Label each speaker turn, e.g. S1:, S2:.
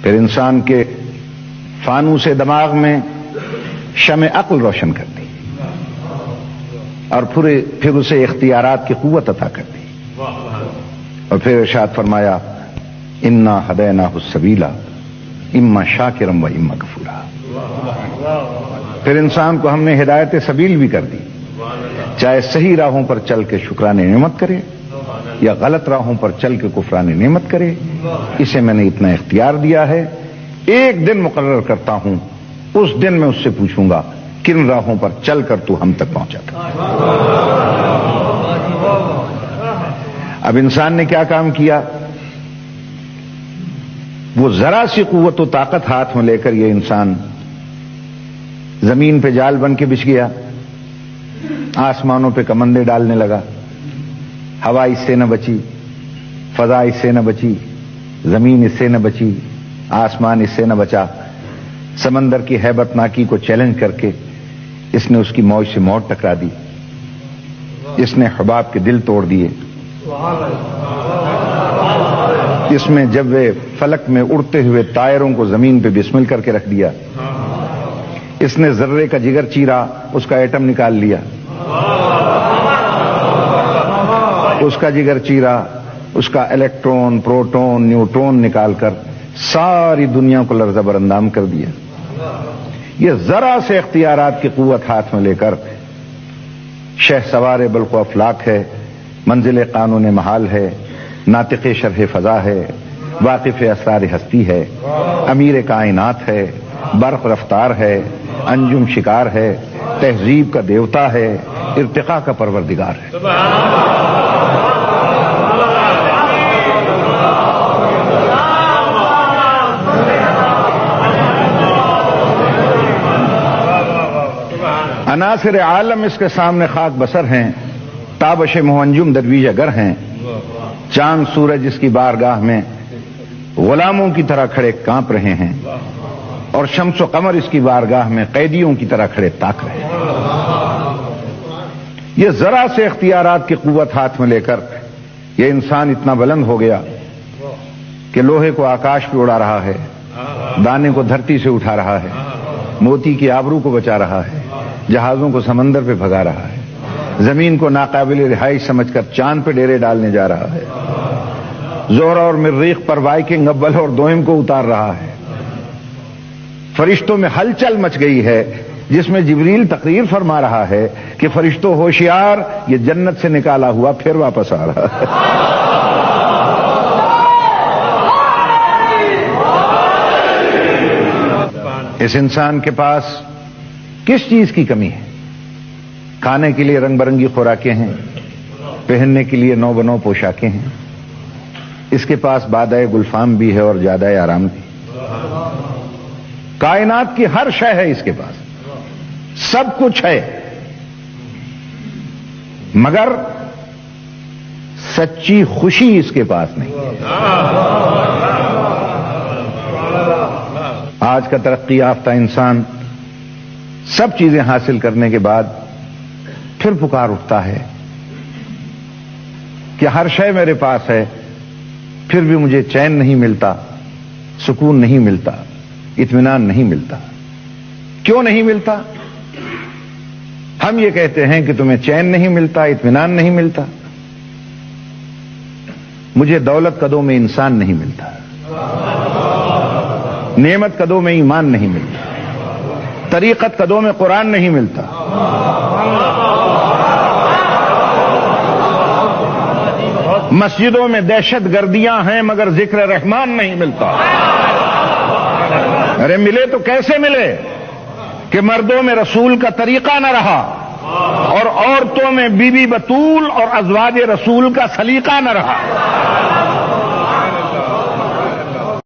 S1: پھر انسان کے فانوس دماغ میں شمع عقل روشن کر دی اور پھر اسے اختیارات کی قوت عطا کر دی، اور پھر ارشاد فرمایا انا ہدیناہ السبیل اما شاکرا و اما کفورا۔ پھر انسان کو ہم نے ہدایت سبیل بھی کر دی، چاہے صحیح راہوں پر چل کے شکران نعمت کرے یا غلط راہوں پر چل کے کفران نعمت کرے، اسے میں نے اتنا اختیار دیا ہے۔ ایک دن مقرر کرتا ہوں، اس دن میں اس سے پوچھوں گا کن راہوں پر چل کر تو ہم تک پہنچا تھا۔ اب انسان نے کیا کام کیا؟ وہ ذرا سی قوت و طاقت ہاتھ میں لے کر یہ انسان زمین پہ جال بن کے بچھ گیا، آسمانوں پہ کمندے ڈالنے لگا، ہوا اس سے نہ بچی، فضا اس سے نہ بچی، زمین اس سے نہ بچی، آسمان اس سے نہ بچا۔ سمندر کی ہیبت ناکی کو چیلنج کر کے اس نے اس کی موج سے موت ٹکرا دی، اس نے حباب کے دل توڑ دیے، اس میں جب فلک میں اڑتے ہوئے طائروں کو زمین پہ بسمل کر کے رکھ دیا، اس نے ذرے کا جگر چیرا، اس کا ایٹم نکال لیا، اس کا جگر چیرا، اس کا الیکٹرون، پروٹون، نیوٹرون نکال کر ساری دنیا کو لرزہ برندام کر دیا۔ یہ ذرا سے اختیارات کی قوت ہاتھ میں لے کر شہ سوار بلق و افلاک ہے، منزل قانون محال ہے، ناطق شرح فضا ہے، واقف اسرار ہستی ہے، امیر کائنات ہے، برق رفتار ہے، انجم شکار ہے، تہذیب کا دیوتا ہے، ارتقاء کا پروردگار ہے۔ عناصر عالم اس کے سامنے خاک بسر ہیں، تابش منجم درویش گر ہیں، چاند سورج اس کی بارگاہ میں غلاموں کی طرح کھڑے کانپ رہے ہیں، اور شمس و قمر اس کی بارگاہ میں قیدیوں کی طرح کھڑے تاک رہے ہیں۔ یہ ذرا سے اختیارات کی قوت ہاتھ میں لے کر یہ انسان اتنا بلند ہو گیا کہ لوہے کو آکاش پہ اڑا رہا ہے، دانے کو دھرتی سے اٹھا رہا ہے، موتی کی آبرو کو بچا رہا ہے، جہازوں کو سمندر پہ بھگا رہا ہے، زمین کو ناقابل رہائش سمجھ کر چاند پہ ڈیرے ڈالنے جا رہا ہے، زہرہ اور مریخ پر وائکنگ اول اور دوئم کو اتار رہا ہے۔ فرشتوں میں ہلچل مچ گئی ہے، جس میں جبریل تقریر فرما رہا ہے کہ فرشتوں ہوشیار، یہ جنت سے نکالا ہوا پھر واپس آ رہا ہے۔ اس انسان کے پاس کس چیز کی کمی ہے؟ کھانے کے لیے رنگ برنگی خوراکیں ہیں، پہننے کے لیے نو بنو پوشاکیں ہیں، اس کے پاس بادۂ گلفام بھی ہے اور جادۂ آرام بھی۔ کائنات کی ہر شے ہے اس کے پاس، سب کچھ ہے، مگر سچی خوشی اس کے پاس نہیں۔ آج کا ترقی یافتہ انسان سب چیزیں حاصل کرنے کے بعد پھر پکار اٹھتا ہے کہ ہر شے میرے پاس ہے، پھر بھی مجھے چین نہیں ملتا، سکون نہیں ملتا، اطمینان نہیں ملتا۔ کیوں نہیں ملتا؟ ہم یہ کہتے ہیں کہ تمہیں چین نہیں ملتا، اطمینان نہیں ملتا، مجھے دولت قدوں میں انسان نہیں ملتا، نعمت قدوں میں ایمان نہیں ملتا، طریقت قدوں میں قرآن نہیں ملتا۔ مسجدوں میں دہشت گردیاں ہیں مگر ذکر رحمان نہیں ملتا۔ ارے ملے تو کیسے ملے کہ مردوں میں رسول کا طریقہ نہ رہا اور عورتوں میں بی بی بطول اور ازواج رسول کا سلیقہ نہ رہا۔